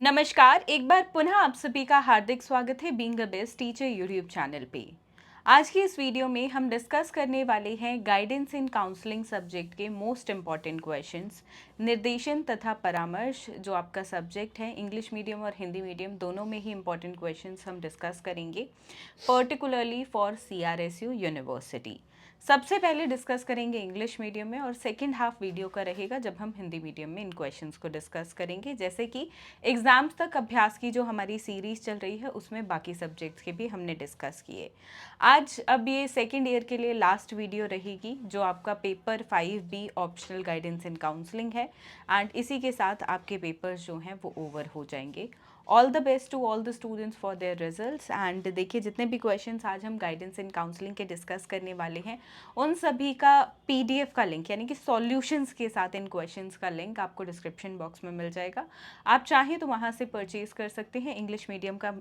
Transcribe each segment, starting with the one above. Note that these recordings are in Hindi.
नमस्कार, एक बार पुनः आप सभी का हार्दिक स्वागत है being a best teacher YouTube channel पे। आज की इस वीडियो में हम डिस्कस करने वाले हैं गाइडेंस इन काउंसलिंग सब्जेक्ट के मोस्ट इम्पॉर्टेंट क्वेश्चंस। निर्देशन तथा परामर्श जो आपका सब्जेक्ट है, इंग्लिश मीडियम और हिंदी मीडियम दोनों में ही इम्पॉर्टेंट क्वेश्चंस हम डिस्कस करेंगे, पर्टिकुलरली फॉर CRSU यूनिवर्सिटी। सबसे पहले डिस्कस करेंगे इंग्लिश मीडियम में और सेकेंड हाफ वीडियो का रहेगा जब हम हिंदी मीडियम में इन क्वेश्चंस को डिस्कस करेंगे। जैसे कि एग्ज़ाम्स तक अभ्यास की जो हमारी सीरीज़ चल रही है उसमें बाकी सब्जेक्ट्स के भी हमने डिस्कस किए। आज अब ये सेकेंड ईयर के लिए लास्ट वीडियो रहेगी जो आपका paper 5B optional guidance in counselling है एंड इसी के साथ आपके पेपर्स जो हैं वो ओवर हो जाएंगे। All the best to all the students for their results. And देखिए, जितने भी क्वेश्चंस आज हम गाइडेंस इन काउंसलिंग के डिस्कस करने वाले हैं उन सभी का PDF का लिंक यानी कि सॉल्यूशंस के साथ इन क्वेश्चंस का लिंक आपको डिस्क्रिप्शन बॉक्स में मिल जाएगा। आप चाहें तो वहाँ से परचेज़ कर सकते हैं। इंग्लिश मीडियम का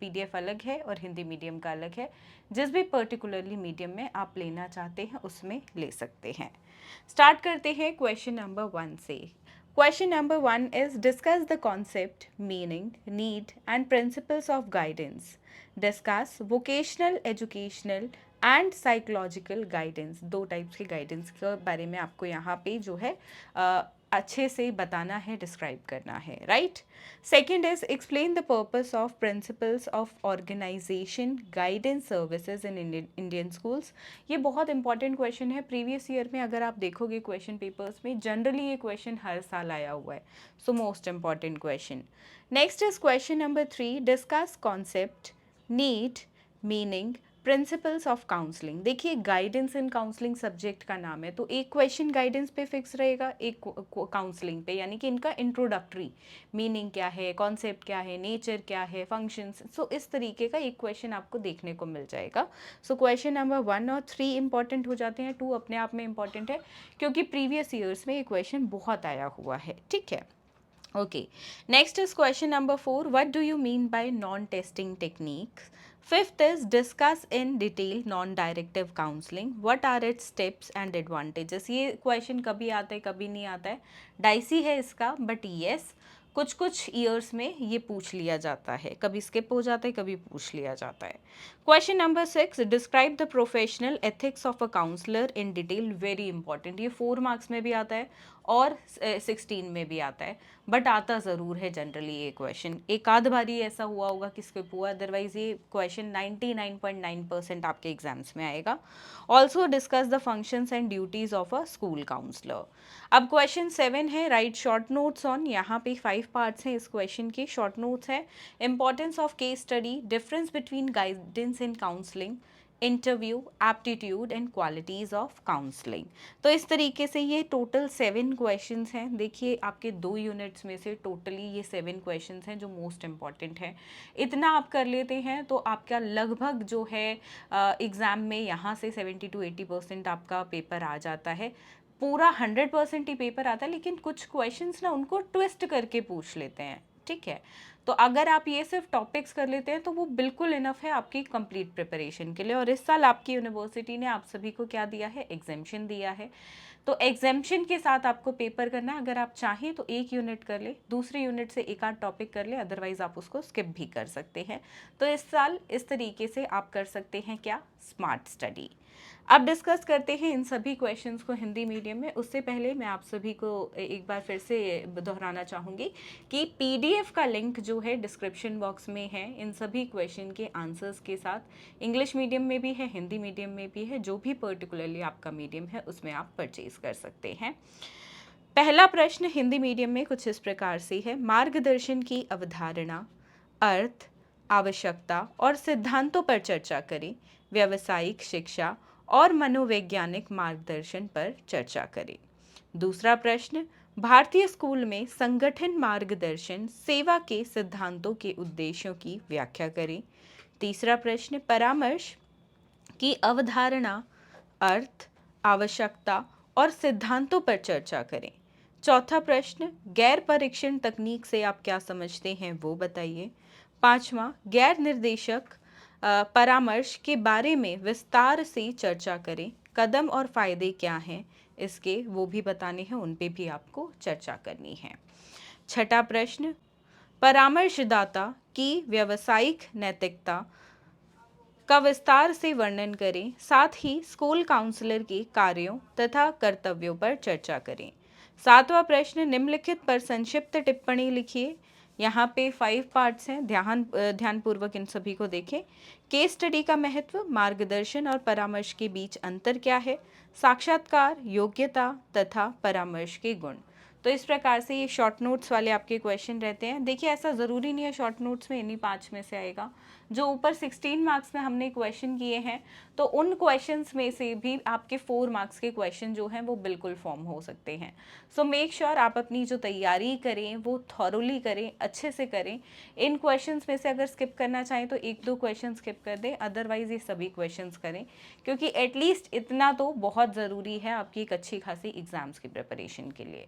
PDF अलग है और हिंदी मीडियम का अलग है। जिस भी पर्टिकुलरली मीडियम में आप लेना चाहते हैं उसमें ले सकते हैं। स्टार्ट करते हैं क्वेश्चन नंबर 1 से। Question number 1 is discuss the concept, meaning, need and principles of guidance. Discuss vocational, educational and psychological guidance. दो टाइप्स के गाइडेंस के बारे में आपको यहाँ पे जो है अच्छे से बताना है, डिस्क्राइब करना है, right. Second is explain the purpose of principles of organisation guidance services in Indian schools. ये बहुत इंपॉर्टेंट क्वेश्चन है। प्रीवियस ईयर में अगर आप देखोगे क्वेश्चन पेपर्स में जनरली ये क्वेश्चन हर साल आया हुआ है, so most important question. Next is question number 3, discuss concept, need, meaning, principles of counselling. देखिए, गाइडेंस इन काउंसलिंग सब्जेक्ट का नाम है तो एक क्वेश्चन गाइडेंस पे फिक्स रहेगा, एक काउंसलिंग पे, यानी कि इनका इंट्रोडक्टरी मीनिंग क्या है, कॉन्सेप्ट क्या है, नेचर क्या है, फंक्शंस, सो इस तरीके का एक क्वेश्चन आपको देखने को मिल जाएगा। सो क्वेश्चन नंबर 1 और 3 इंपॉर्टेंट हो जाते हैं, 2 अपने आप में इंपॉर्टेंट है क्योंकि प्रीवियस ईयर्स में ये क्वेश्चन बहुत आया हुआ है, ठीक है। Okay, next is question number 4. What do you mean by non-testing techniques? Fifth is discuss in detail non-directive counseling. What are its steps and advantages? ये question कभी आता है कभी नहीं आता है, डाइसी है इसका, बट yes, कुछ कुछ ईयर्स में ये पूछ लिया जाता है, कभी स्किप हो जाता है कभी पूछ लिया जाता है। Question number 6, describe the professional ethics of a counsellor in detail. Very important, ये 4 मार्क्स में भी आता है और 16 में भी आता है, बट आता ज़रूर है जनरली ये क्वेश्चन। एक आध बारी ऐसा हुआ होगा कि स्किप हुआ, अदरवाइज ये क्वेश्चन 99.9% आपके एग्जाम्स में आएगा। Also discuss the functions and duties of a school counsellor. अब क्वेश्चन 7 है, राइट शॉर्ट नोट्स ऑन। यहाँ पे 5 पार्ट्स हैं इस क्वेश्चन के। शॉर्ट नोट्स है, importance of case study, difference between guidance in counselling, interview, aptitude and qualities of counselling. तो इस तरीके से ये टोटल 7 क्वेश्चंस हैं। देखिए, आपके 2 यूनिट्स में से टोटली ये 7 क्वेश्चंस हैं जो मोस्ट इम्पॉर्टेंट हैं। इतना आप कर लेते हैं तो आपका लगभग जो है एग्ज़ाम में यहाँ से 70 to 80% आपका पेपर आ जाता है। पूरा 100% ही पेपर आता है, लेकिन कुछ क्वेश्चंस ना उनको ट्विस्ट करके पूछ लेते हैं, ठीक है। तो अगर आप ये सिर्फ टॉपिक्स कर लेते हैं तो वो बिल्कुल इनफ है आपकी कंप्लीट प्रिपरेशन के लिए। और इस साल आपकी यूनिवर्सिटी ने आप सभी को क्या दिया है, एग्जेम्पशन दिया है। तो एग्जेम्पशन के साथ आपको पेपर करना है। अगर आप चाहें तो एक यूनिट कर ले, दूसरे यूनिट से एक आध टॉपिक कर ले, अदरवाइज आप उसको स्किप भी कर सकते हैं। तो इस साल इस तरीके से आप कर सकते हैं क्या, स्मार्ट स्टडी। अब डिस्कस करते हैं इन सभी क्वेश्चंस को हिंदी मीडियम में। उससे पहले मैं आप सभी को एक बार फिर से दोहराना चाहूँगी कि PDF का लिंक जो है डिस्क्रिप्शन बॉक्स में है, इन सभी क्वेश्चन के आंसर्स के साथ। इंग्लिश मीडियम में भी है, हिंदी मीडियम में भी है, जो भी पर्टिकुलरली आपका मीडियम है उसमें आप परचेज कर सकते हैं। पहला प्रश्न हिंदी मीडियम में कुछ इस प्रकार से है, मार्गदर्शन की अवधारणा, अर्थ, आवश्यकता और सिद्धांतों पर चर्चा करें। व्यावसायिक शिक्षा और मनोवैज्ञानिक मार्गदर्शन पर चर्चा करें। दूसरा प्रश्न, भारतीय स्कूल में संगठन मार्गदर्शन सेवा के सिद्धांतों के उद्देश्यों की व्याख्या करें। तीसरा प्रश्न, परामर्श की अवधारणा, अर्थ, आवश्यकता और सिद्धांतों पर चर्चा करें। चौथा प्रश्न, गैर परीक्षण तकनीक से आप क्या समझते हैं वो बताइए। पांचवा, गैर निर्देशक परामर्श के बारे में विस्तार से चर्चा करें। कदम और फायदे क्या हैं इसके, वो भी बताने हैं, उन पे भी आपको चर्चा करनी है। छठा प्रश्न, परामर्शदाता की व्यावसायिक नैतिकता का विस्तार से वर्णन करें, साथ ही स्कूल काउंसलर के कार्यों तथा कर्तव्यों पर चर्चा करें। 7वां प्रश्न, निम्नलिखित पर संक्षिप्त टिप्पणी लिखिए। यहाँ पे 5 पार्ट्स हैं, ध्यानपूर्वक इन सभी को देखें। केस स्टडी का महत्व, मार्गदर्शन और परामर्श के बीच अंतर क्या है, साक्षात्कार, योग्यता तथा परामर्श के गुण। तो इस प्रकार से ये शॉर्ट नोट्स वाले आपके क्वेश्चन रहते हैं। देखिए, ऐसा ज़रूरी नहीं है शॉर्ट नोट्स में इन्हीं 5 में से आएगा। जो ऊपर 16 मार्क्स में हमने क्वेश्चन किए हैं, तो उन क्वेश्चंस में से भी आपके 4 मार्क्स के क्वेश्चन जो हैं वो बिल्कुल फॉर्म हो सकते हैं। सो मेक श्योर आप अपनी जो तैयारी करें वो थॉरोली करें, अच्छे से करें। इन क्वेश्चंस में से अगर स्किप करना चाहें तो 1-2 क्वेश्चन स्किप कर दें, अदरवाइज ये सभी क्वेश्चंस करें, क्योंकि एटलीस्ट इतना तो बहुत ज़रूरी है आपकी एक अच्छी खासी एग्जाम्स की प्रिपरेशन के लिए।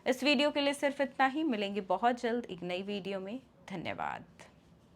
इस वीडियो के लिए सिर्फ इतना ही, मिलेंगे बहुत जल्द एक नई वीडियो में। धन्यवाद।